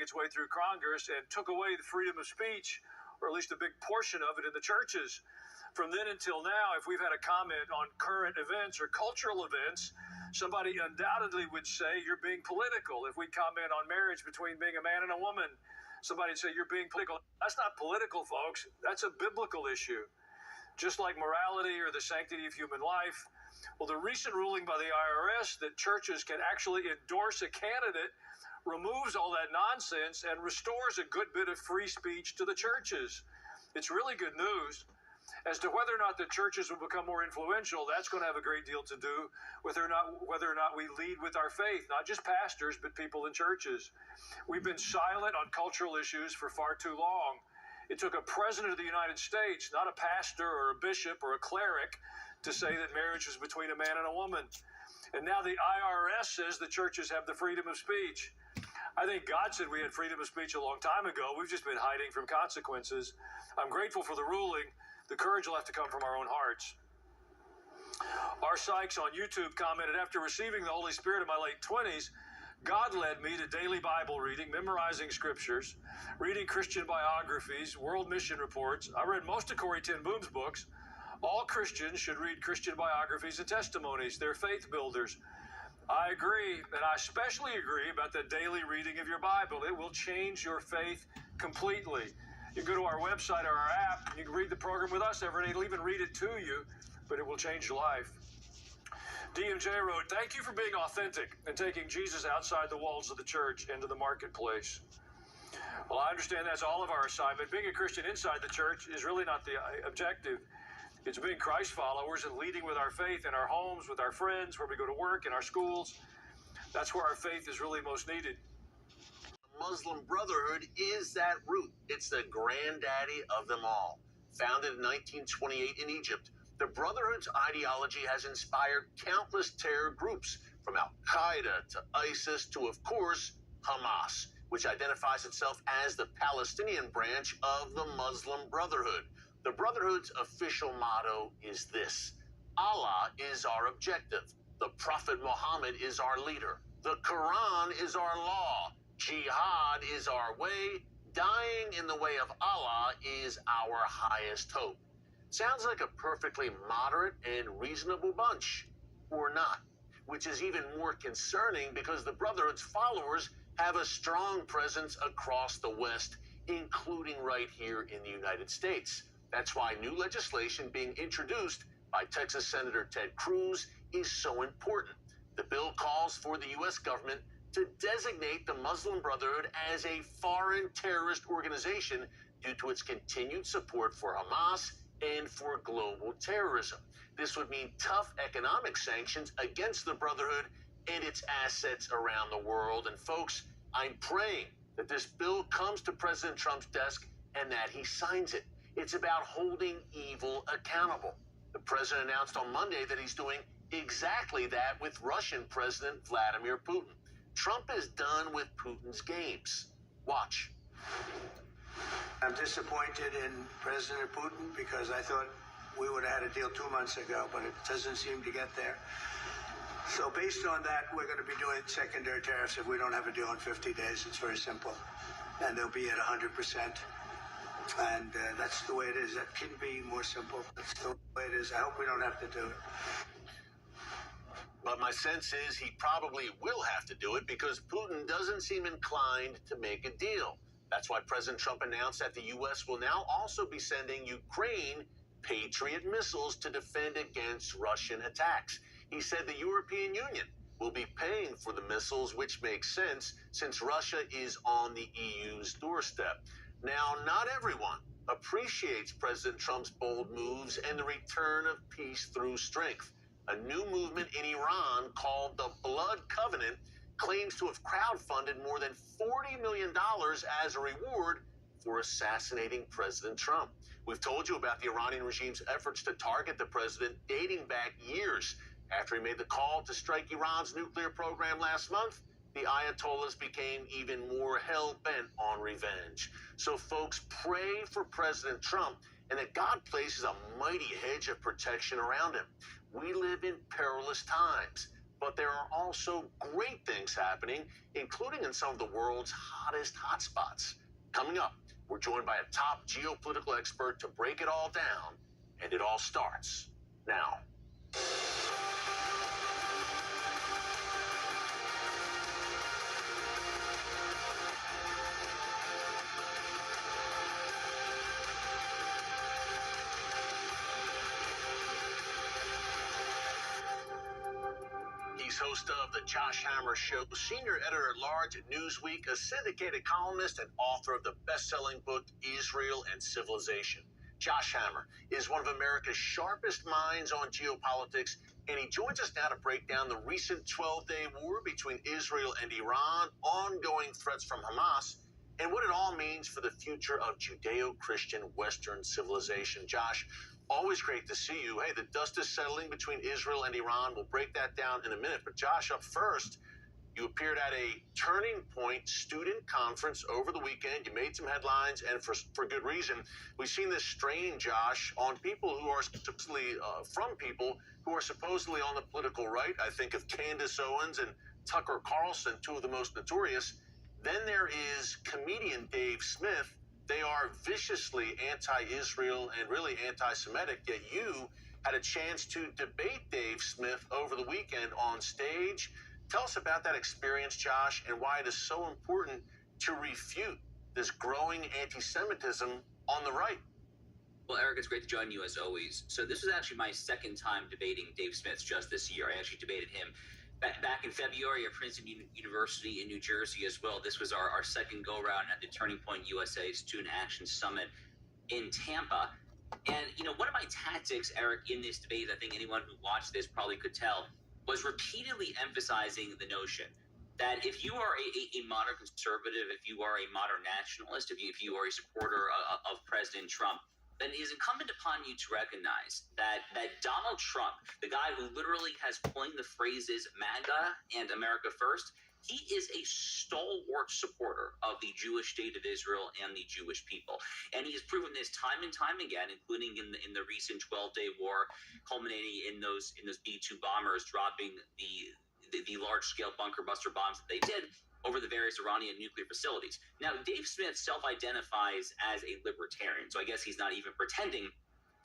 its way through Congress and took away the freedom of speech, or at least a big portion of it, in the churches. From then until now, if we've had a comment on current events or cultural events, somebody undoubtedly would say you're being political. If we comment on marriage between being a man and a woman, somebody'd say you're being political. That's not political, folks. That's a biblical issue. Just like morality or the sanctity of human life. Well, the recent ruling by the IRS that churches can actually endorse a candidate removes all that nonsense and restores a good bit of free speech to the churches. It's really good news. As to whether or not the churches will become more influential, that's going to have a great deal to do with whether or not we lead with our faith, not just pastors, but people in churches. We've been silent on cultural issues for far too long. It took a president of the United States, not a pastor or a bishop or a cleric, to say that marriage was between a man and a woman. And now the IRS says the churches have the freedom of speech. I think God said we had freedom of speech a long time ago. We've just been hiding from consequences. I'm grateful for the ruling. The courage will have to come from our own hearts. R. Sykes on YouTube commented, after receiving the Holy Spirit in my late 20s, God led me to daily Bible reading, memorizing scriptures, reading Christian biographies, world mission reports. I read most of Corrie ten Boom's books. All Christians should read Christian biographies and testimonies. They're faith builders. I agree, and I especially agree about the daily reading of your Bible. It will change your faith completely. You can go to our website or our app, and you can read the program with us every day. It'll even read it to you, but it will change your life. DMJ wrote, thank you for being authentic and taking Jesus outside the walls of the church into the marketplace. Well, I understand that's all of our assignment. Being a Christian inside the church is really not the objective. It's being Christ followers and leading with our faith in our homes, with our friends, where we go to work, in our schools. That's where our faith is really most needed. Muslim Brotherhood is that root. It's the granddaddy of them all. Founded in 1928 in Egypt, the Brotherhood's ideology has inspired countless terror groups, from Al-Qaeda to ISIS to, of course, Hamas, which identifies itself as the Palestinian branch of the Muslim Brotherhood. The Brotherhood's official motto is this: Allah is our objective. The Prophet Muhammad is our leader. The Quran is our law. Jihad is our way. Dying in the way of Allah is our highest hope. Sounds like a perfectly moderate and reasonable bunch. Or not. Which is even more concerning because the Brotherhood's followers have a strong presence across the West, including right here in the United States. That's why new legislation being introduced by Texas Senator Ted Cruz is so important. The bill calls for the U.S. government to designate the Muslim Brotherhood as a foreign terrorist organization due to its continued support for Hamas and for global terrorism. This would mean tough economic sanctions against the Brotherhood and its assets around the world. And folks, I'm praying that this bill comes to President Trump's desk and that he signs it. It's about holding evil accountable. The president announced on Monday that he's doing exactly that with Russian President Vladimir Putin. Trump is done with Putin's games. Watch. I'm disappointed in President Putin because I thought we would have had a deal 2 months ago, but it doesn't seem to get there. So based on that, we're going to be doing secondary tariffs if we don't have a deal in 50 days. It's very simple. And they'll be at 100%. And that's the way it is. That can be more simple. That's the way it is. I hope we don't have to do it. But my sense is he probably will have to do it because Putin doesn't seem inclined to make a deal. That's why President Trump announced that the U.S. will now also be sending Ukraine Patriot missiles to defend against Russian attacks. He said the European Union will be paying for the missiles, which makes sense since Russia is on the EU's doorstep. Now, not everyone appreciates President Trump's bold moves and the return of peace through strength. A new movement in Iran called the Blood Covenant claims to have crowdfunded more than $40 million as a reward for assassinating President Trump. We've told you about the Iranian regime's efforts to target the president dating back years. After he made the call to strike Iran's nuclear program last month, the Ayatollahs became even more hell-bent on revenge. So folks, pray for President Trump and that God places a mighty hedge of protection around him. We live in perilous times, But there are also great things happening, including in some of the world's hottest hotspots. Coming up, we're joined by a top geopolitical expert to break it all down, and it all starts now. He's host of The Josh Hammer Show, senior editor-at-large at Newsweek, a syndicated columnist, and author of the best-selling book, Israel and Civilization. Josh Hammer is one of America's sharpest minds on geopolitics, and he joins us now to break down the recent 12-day war between Israel and Iran, ongoing threats from Hamas, and what it all means for the future of Judeo-Christian Western civilization. Josh, always great to see you. Hey, the dust is settling between Israel and Iran. We'll break that down in a minute. But Josh, up first, you appeared at a Turning Point student conference over the weekend. You made some headlines, and for good reason. We've seen this strain, Josh, on people who are supposedly from people who are supposedly on the political right. I think of Candace Owens and Tucker Carlson, two of the most notorious. Then there is comedian Dave Smith. They are viciously anti-Israel and really anti-Semitic, yet you had a chance to debate Dave Smith over the weekend on stage. Tell us about that experience, Josh, and why it is so important to refute this growing anti-Semitism on the right. Well, Eric, it's great to join you as always. So this was actually my second time debating Dave Smith just this year. I actually debated him back in February at Princeton University in New Jersey as well. This was our second go-round at the Turning Point USA Student Action Summit in Tampa. And, one of my tactics, Eric, in this debate, I think anyone who watched this probably could tell, was repeatedly emphasizing the notion that if you are a modern conservative, if you are a modern nationalist, if you are a supporter of President Trump, then it is incumbent upon you to recognize that Donald Trump, the guy who literally has coined the phrases MAGA and America First, he is a stalwart supporter of the Jewish state of Israel and the Jewish people. And he has proven this time and time again, including in the recent 12-day war, culminating in those B-2 bombers dropping the large-scale bunker buster bombs that they did over the various Iranian nuclear facilities. Now, Dave Smith self-identifies as a libertarian, so I guess he's not even pretending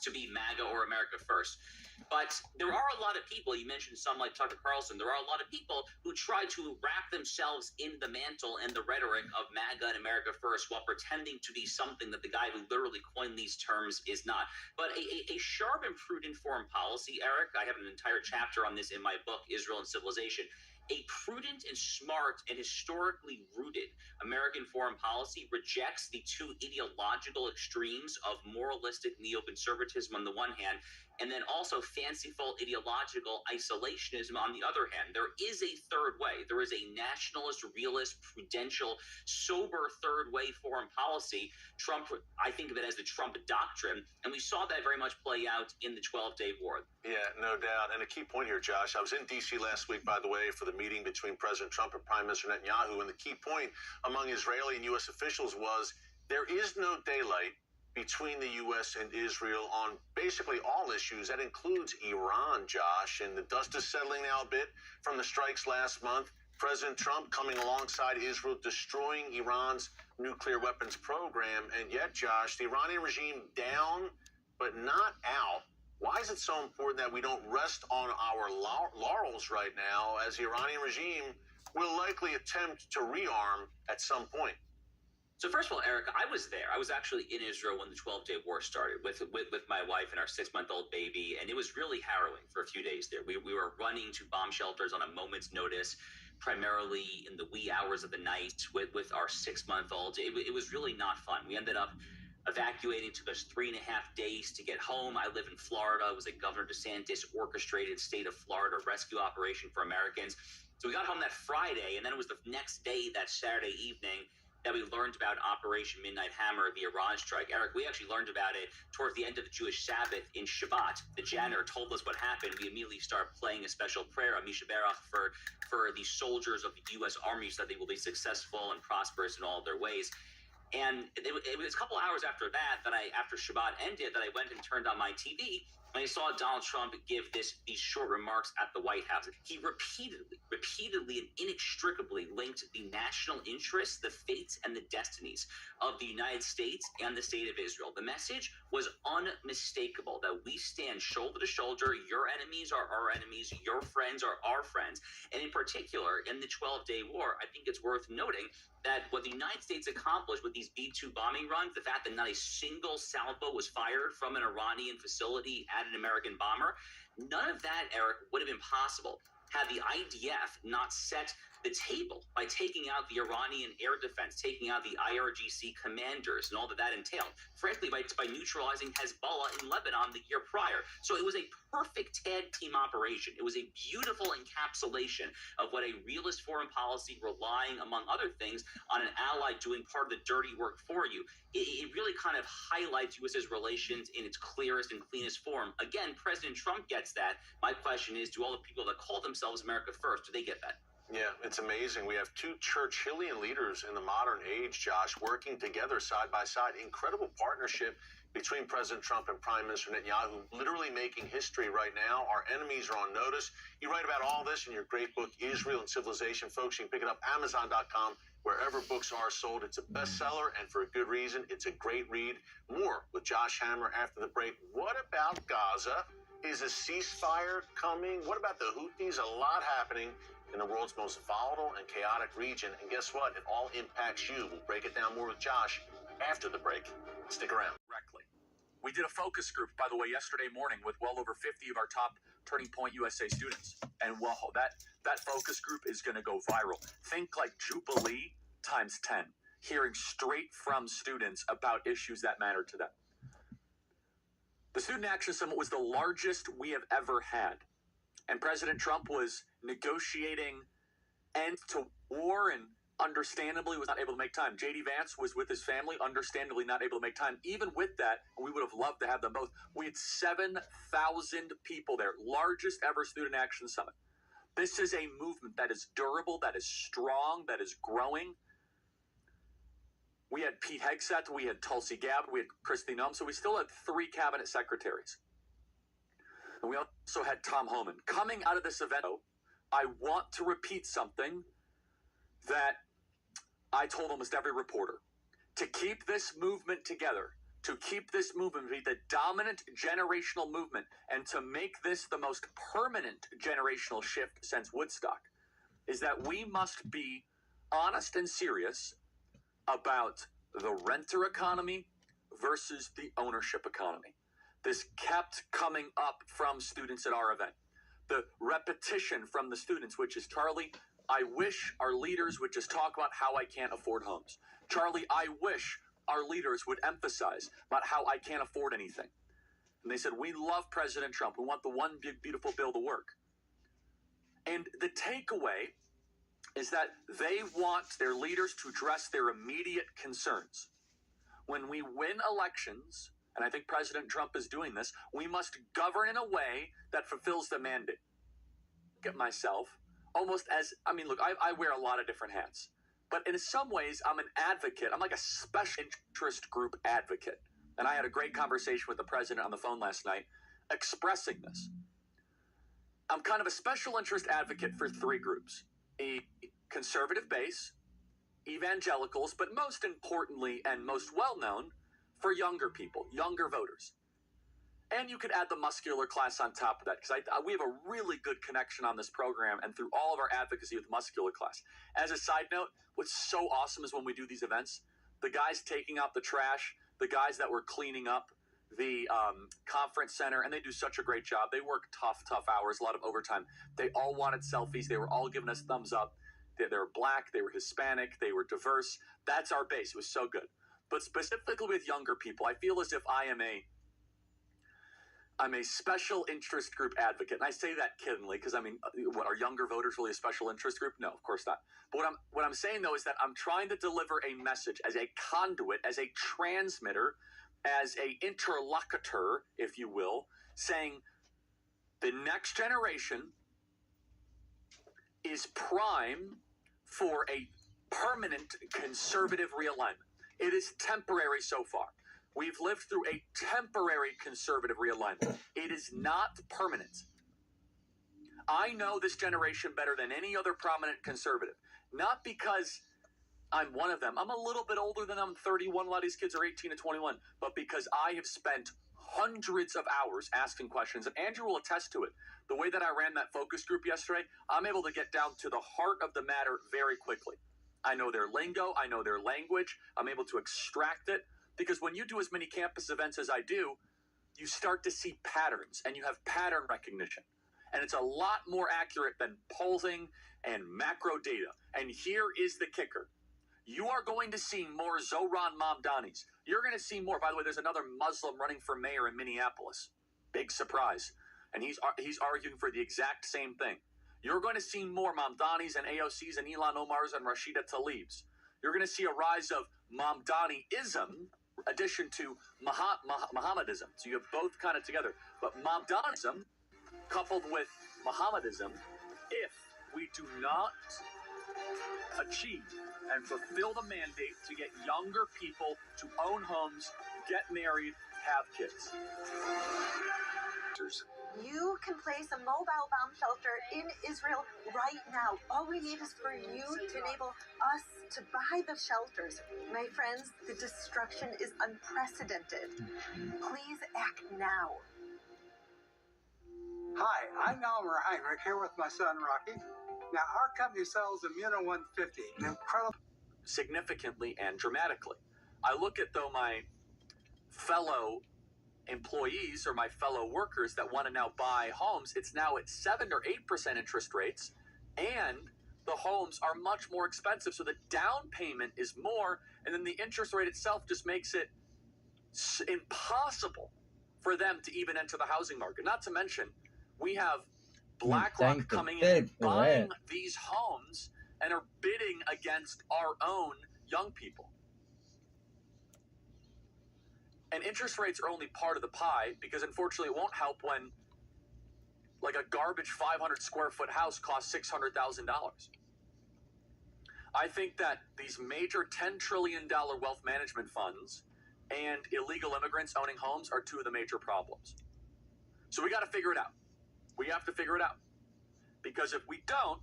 to be MAGA or America First. But there are a lot of people, you mentioned some like Tucker Carlson, there are a lot of people who try to wrap themselves in the mantle and the rhetoric of MAGA and America First while pretending to be something that the guy who literally coined these terms is not. But a sharp and prudent foreign policy, Eric, I have an entire chapter on this in my book, Israel and Civilization. A prudent and smart and historically rooted American foreign policy rejects the two ideological extremes of moralistic neoconservatism on the one hand, and then also fanciful ideological isolationism on the other hand. There is a third way. There is a nationalist, realist, prudential, sober third way foreign policy. Trump, I think of it as the Trump doctrine, and we saw that very much play out in the 12-day war. Yeah, no doubt. And a key point here, Josh, I was in D.C. last week, by the way, for the meeting between President Trump and Prime Minister Netanyahu, and the key point among Israeli and U.S. officials was there is no daylight between the U.S. and Israel on basically all issues. That includes Iran, Josh, and the dust is settling now a bit from the strikes last month. President Trump coming alongside Israel, destroying Iran's nuclear weapons program. And yet, Josh, the Iranian regime down, but not out. Why is it so important that we don't rest on our laurels right now, as the Iranian regime will likely attempt to rearm at some point? So first of all, Eric, I was there. I was actually in Israel when the 12-day war started with my wife and our 6-month-old baby, and it was really harrowing for a few days there. We were running to bomb shelters on a moment's notice, primarily in the wee hours of the night with our 6-month-old. It was really not fun. We ended up evacuating. Took us 3.5 days to get home. I live in Florida. It was a Governor DeSantis orchestrated state of Florida rescue operation for Americans. So we got home that Friday, and then it was the next day, that Saturday evening, that we learned about Operation Midnight Hammer, the Iran strike. Eric, we actually learned about it towards the end of the Jewish Sabbath in Shabbat. The janitor told us what happened. We immediately started playing a special prayer, a Misha Berach, for the soldiers of the U.S. Army, so that they will be successful and prosperous in all their ways. And it was a couple hours after that, after Shabbat ended, that I went and turned on my TV and I saw Donald Trump give these short remarks at the White House. He repeatedly and inextricably linked the national interests, the fates, and the destinies of the United States and the state of Israel. The message was unmistakable that we stand shoulder to shoulder. Your enemies are our enemies. Your friends are our friends. And in particular, in the 12-day war, I think it's worth noting that what the United States accomplished with these B-2 bombing runs, the fact that not a single salvo was fired from an Iranian facility at an American bomber, none of that, Eric, would have been possible had the IDF not set the table by taking out the Iranian air defense, taking out the IRGC commanders and all that entailed, frankly, by neutralizing Hezbollah in Lebanon the year prior. So it was a perfect tag team operation. It was a beautiful encapsulation of what a realist foreign policy, relying, among other things, on an ally doing part of the dirty work for you. It really kind of highlights U.S.'s relations in its clearest and cleanest form. Again, President Trump gets that. My question is, do all the people that call themselves America First, do they get that? Yeah, it's amazing. We have two Churchillian leaders in the modern age, Josh, working together side by side. Incredible partnership between President Trump and Prime Minister Netanyahu, literally making history right now. Our enemies are on notice. You write about all this in your great book, Israel and Civilization. Folks, you can pick it up Amazon.com, wherever books are sold. It's a bestseller, and for a good reason. It's a great read. More with Josh Hammer after the break. What about Gaza? Is a ceasefire coming? What about the Houthis? A lot happening in the world's most volatile and chaotic region. And guess what? It all impacts you. We'll break it down more with Josh after the break. Stick around. Correctly. We did a focus group, by the way, yesterday morning with well over 50 of our top Turning Point USA students. And wow, that focus group is going to go viral. Think like Jubilee times 10, hearing straight from students about issues that matter to them. The Student Action Summit was the largest we have ever had. And President Trump was negotiating end to war and understandably was not able to make time. J.D. Vance was with his family, understandably not able to make time. Even with that, we would have loved to have them both. We had 7,000 people there, largest ever Student Action Summit. This is a movement that is durable, that is strong, that is growing. We had Pete Hegseth, we had Tulsi Gabbard, we had Kristi Noem, so we still had 3 cabinet secretaries. And we also had Tom Homan. Coming out of this event, I want to repeat something that I told almost every reporter. To keep this movement together, to keep this movement be the dominant generational movement, and to make this the most permanent generational shift since Woodstock, is that we must be honest and serious about the renter economy versus the ownership economy. This kept coming up from students at our event. The repetition from the students, which is, Charlie, I wish our leaders would just talk about how I can't afford homes. Charlie, I wish our leaders would emphasize about how I can't afford anything. And they said, we love President Trump. We want the one big, beautiful bill to work. And the takeaway is that they want their leaders to address their immediate concerns. When we win elections, and I think President Trump is doing this, we must govern in a way that fulfills the mandate. Look at myself almost as, look, I wear a lot of different hats, but in some ways I'm an advocate. I'm like a special interest group advocate. And I had a great conversation with the president on the phone last night expressing this. I'm kind of a special interest advocate for 3 groups: a conservative base, evangelicals, but most importantly and most well-known, for younger people, younger voters. And you could add the muscular class on top of that, because we have a really good connection on this program and through all of our advocacy with muscular class. As a side note, what's so awesome is when we do these events, the guys taking out the trash, the guys that were cleaning up the conference center, and they do such a great job. They work tough hours, a lot of overtime. They all wanted selfies. They were all giving us thumbs up. They were black, they were Hispanic, they were diverse. That's our base. It was so good. But specifically with younger people, I feel as if I'm a special interest group advocate. And I say that kiddingly because, what, are younger voters really a special interest group? No, of course not. But what I'm saying, though, is that I'm trying to deliver a message as a conduit, as a transmitter, as a interlocutor, if you will, saying the next generation is prime for a permanent conservative realignment. It is temporary so far. We've lived through a temporary conservative realignment. It is not permanent. I know this generation better than any other prominent conservative. Not because I'm one of them. I'm a little bit older than them. I'm 31. A lot of these kids are 18 to 21. But because I have spent hundreds of hours asking questions, and Andrew will attest to it. The way that I ran that focus group yesterday, I'm able to get down to the heart of the matter very quickly. I know their lingo. I know their language. I'm able to extract it. Because when you do as many campus events as I do, you start to see patterns, and you have pattern recognition. And it's a lot more accurate than polling and macro data. And here is the kicker. You are going to see more Zohran Mamdanis. You're going to see more. By the way, there's another Muslim running for mayor in Minneapolis. Big surprise. And he's arguing for the exact same thing. You're going to see more Mamdanis and AOCs and Ilhan Omars and Rashida Tlaibs. You're going to see a rise of Mamdani-ism, addition to Mohammedism. So you have both kind of together. But Mamdanism coupled with Mohammedism, if we do not achieve and fulfill the mandate to get younger people to own homes, get married, have kids. You can place a mobile bomb shelter in Israel right now. All we need is for you to enable us to buy the shelters. My friends, the destruction is unprecedented. Please act now. Hi, I'm Elmer Heinrich here with my son Rocky. Now, our company sells Immuno 150, an incredible... Significantly and dramatically. I look at, though, my fellow employees or my fellow workers that want to now buy homes. It's now at 7 or 8% interest rates, and the homes are much more expensive. So the down payment is more, and then the interest rate itself just makes it impossible for them to even enter the housing market. Not to mention, we have BlackRock coming in and buying these homes and are bidding against our own young people. And interest rates are only part of the pie, because unfortunately it won't help when like a garbage 500 square foot house costs $600,000. I think that these major $10 trillion wealth management funds and illegal immigrants owning homes are two of the major problems. So we got to figure it out. We have to figure it out. Because if we don't,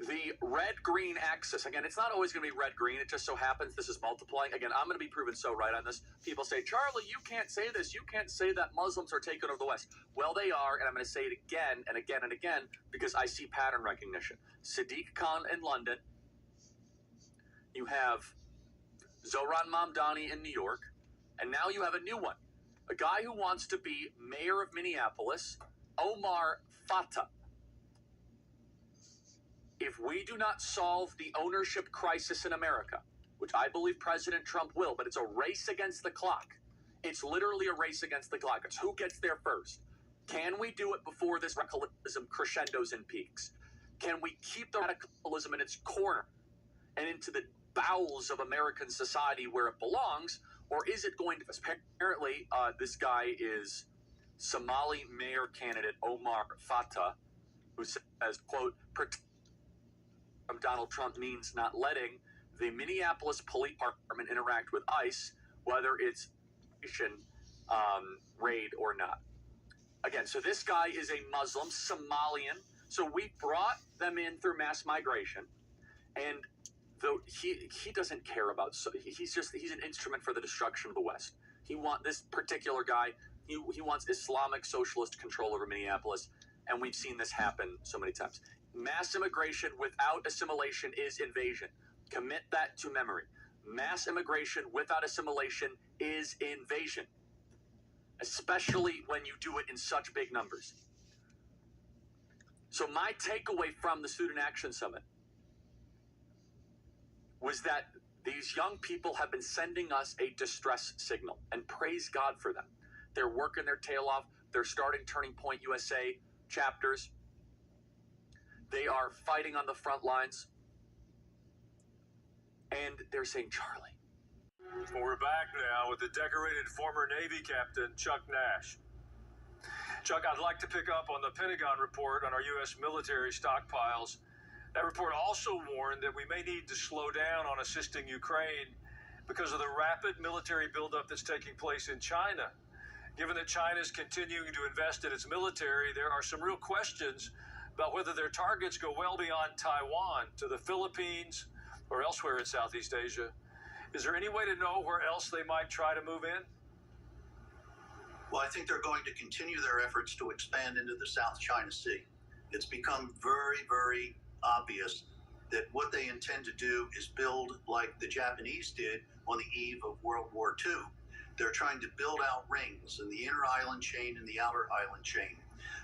the red-green axis, again, it's not always going to be red-green. It just so happens this is multiplying. Again, I'm going to be proven so right on this. People say, Charlie, you can't say this. You can't say that Muslims are taking over the West. Well, they are, and I'm going to say it again and again and again because I see pattern recognition. Sadiq Khan in London. You have Zohran Mamdani in New York. And now you have a new one. A guy who wants to be mayor of Minneapolis, Omar Fatah. If we do not solve the ownership crisis in America, which I believe President Trump will, but it's a race against the clock. It's literally a race against the clock. It's who gets there first. Can we do it before this radicalism crescendos and peaks? Can we keep the radicalism in its corner and into the bowels of American society where it belongs? Or is it going to, apparently, this guy is Somali mayor candidate Omar Fatah, who says, quote, from Donald Trump means not letting the Minneapolis Police Department interact with ICE, whether it's raid or not. Again, so this guy is a Muslim, Somalian. So we brought them in through mass migration, and though he doesn't care about, so he's an instrument for the destruction of the West. This particular guy, he wants Islamic socialist control over Minneapolis, and we've seen this happen so many times. Mass immigration without assimilation is invasion. Commit that to memory. Mass immigration without assimilation is invasion, especially when you do it in such big numbers. So my takeaway from the Student Action Summit was that these young people have been sending us a distress signal, and praise God for them. They're working their tail off. They're starting Turning Point USA chapters. They are fighting on the front lines. And they're saying, Charlie. Well, we're back now with the decorated former Navy captain, Chuck Nash. Chuck, I'd like to pick up on the Pentagon report on our U.S. military stockpiles. That report also warned that we may need to slow down on assisting Ukraine because of the rapid military buildup that's taking place in China. Given that China is continuing to invest in its military, there are some real questions about whether their targets go well beyond Taiwan to the Philippines or elsewhere in Southeast Asia. Is there any way to know where else they might try to move in? Well, I think they're going to continue their efforts to expand into the South China Sea. It's become very, very obvious that what they intend to do is build like the Japanese did on the eve of World War II. They're trying to build out rings in the inner island chain and the outer island chain.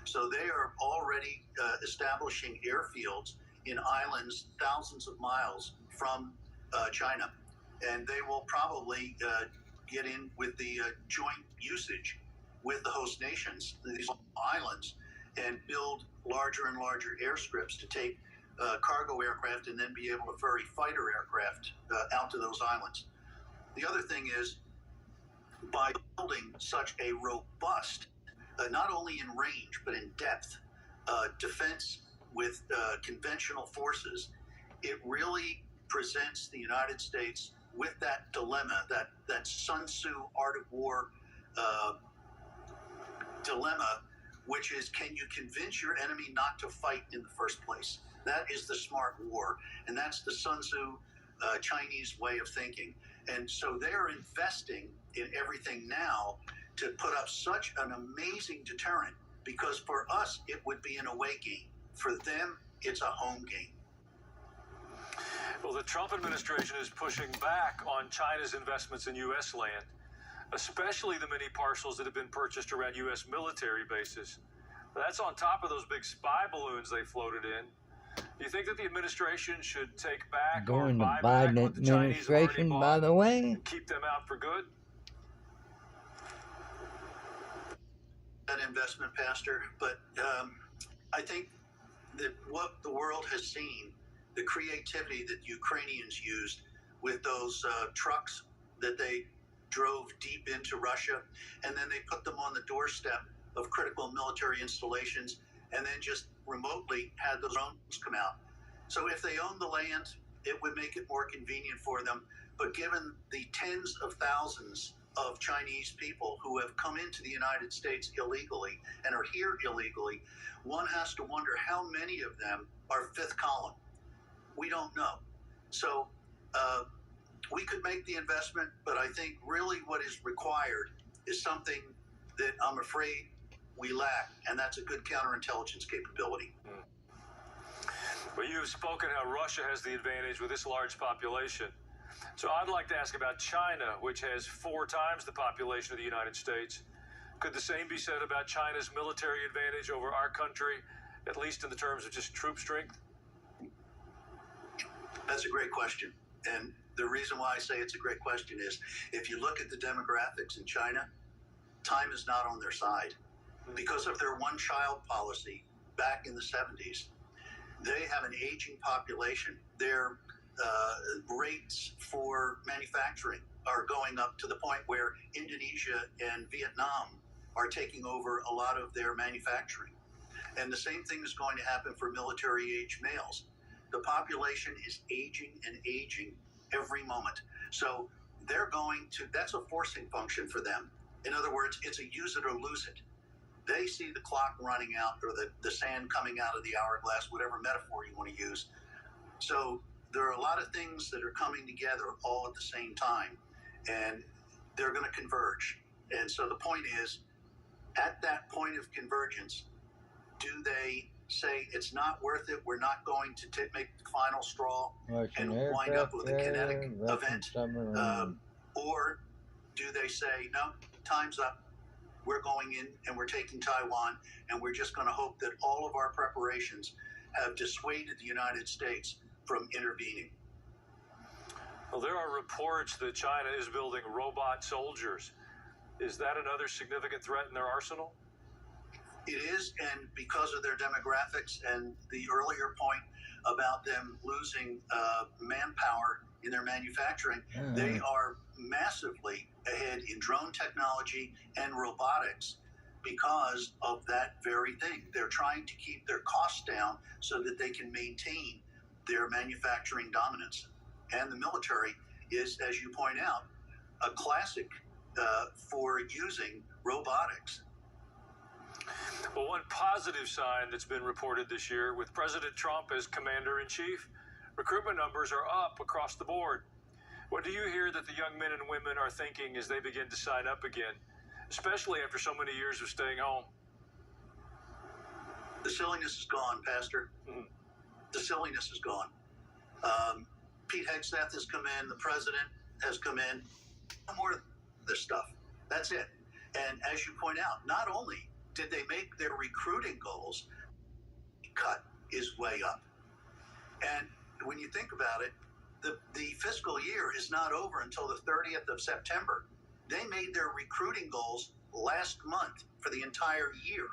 So they are already establishing airfields in islands thousands of miles from China. And they will probably get in with the joint usage with the host nations, these islands, and build larger and larger airstrips to take cargo aircraft and then be able to ferry fighter aircraft out to those islands. The other thing is, by building such a robust, not only in range, but in depth, defense with conventional forces, it really presents the United States with that dilemma, that Sun Tzu Art of War dilemma, which is, can you convince your enemy not to fight in the first place? That is the smart war, and that's the Sun Tzu Chinese way of thinking. And so they're investing in everything now to put up such an amazing deterrent, because for us, it would be an away game. For them, it's a home game. Well, the Trump administration is pushing back on China's investments in U.S. land, especially the many parcels that have been purchased around U.S. military bases. That's on top of those big spy balloons they floated in. Do you think that the administration should take back During or the buy back Biden what the Chinese have already administration, bought by the way, and keep them out for good? That investment, Pastor, but I think that what the world has seen, the creativity that Ukrainians used with those trucks that they drove deep into Russia, and then they put them on the doorstep of critical military installations, and then just remotely had those drones come out. So if they own the land, it would make it more convenient for them. But given the tens of thousands of Chinese people who have come into the United States illegally and are here illegally, one has to wonder how many of them are fifth column. We don't know. So we could make the investment, but I think really what is required is something that I'm afraid we lack, and that's a good counterintelligence capability. Well, you've spoken how Russia has the advantage with this large population. So I'd like to ask about China, which has 4 times the population of the United States. Could the same be said about China's military advantage over our country, at least in the terms of just troop strength? That's a great question. And the reason why I say it's a great question is, if you look at the demographics in China, time is not on their side. Because of their one-child policy back in the 70s, they have an aging population. Their rates for manufacturing are going up to the point where Indonesia and Vietnam are taking over a lot of their manufacturing. And the same thing is going to happen for military-age males. The population is aging and aging every moment. So they're going to, that's a forcing function for them. In other words, it's a use it or lose it. They see the clock running out, or the sand coming out of the hourglass, whatever metaphor you want to use. So there are a lot of things that are coming together all at the same time, and they're going to converge. And so the point is, at that point of convergence, do they say it's not worth it, we're not going to make the final straw and wind up with a kinetic event? Or do they say, no, time's up, we're going in and we're taking Taiwan, and we're just going to hope that all of our preparations have dissuaded the United States from intervening? Well, there are reports that China is building robot soldiers. Is that another significant threat in their arsenal? It is, and because of their demographics and the earlier point about them losing manpower in their manufacturing, they are massively ahead in drone technology and robotics because of that very thing. They're trying to keep their costs down so that they can maintain their manufacturing dominance. And the military is, as you point out, a classic for using robotics. Well, one positive sign that's been reported this year, with President Trump as commander-in-chief, recruitment numbers are up across the board. What do you hear that the young men and women are thinking as they begin to sign up again, especially after so many years of staying home? The silliness is gone, Pastor. Mm-hmm. The silliness is gone. Pete Hegseth has come in. The president has come in. No more of this stuff. That's it. And as you point out, not only did they make their recruiting goals, cut is way up. And when you think about it, the fiscal year is not over until the 30th of September. They made their recruiting goals last month for the entire year.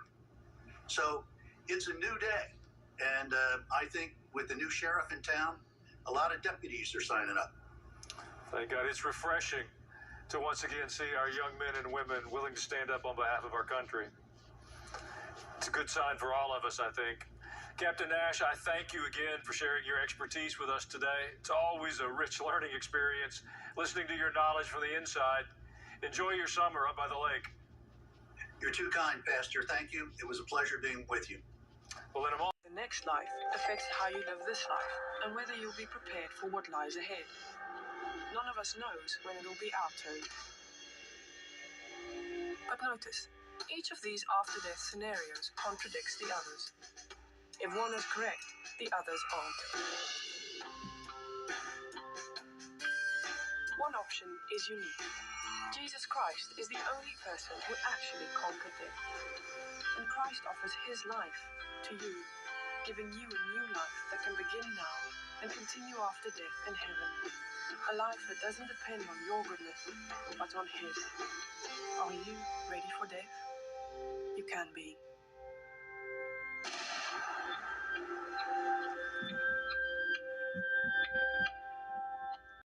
So it's a new day. And I think with the new sheriff in town, a lot of deputies are signing up. Thank God. It's refreshing to once again see our young men and women willing to stand up on behalf of our country. It's a good sign for all of us, I think. Captain Nash, I thank you again for sharing your expertise with us today. It's always a rich learning experience, listening to your knowledge from the inside. Enjoy your summer up by the lake. You're too kind, Pastor. Thank you. It was a pleasure being with you. Well, in a moment. The next life affects how you live this life and whether you'll be prepared for what lies ahead. None of us knows when it'll be our turn. But notice, each of these after-death scenarios contradicts the others. If one is correct, the others aren't. One option is unique. Jesus Christ is the only person who actually conquered death. And Christ offers his life to you, giving you a new life that can begin now and continue after death in heaven. A life that doesn't depend on your goodness, but on his. Are you ready for death? You can be.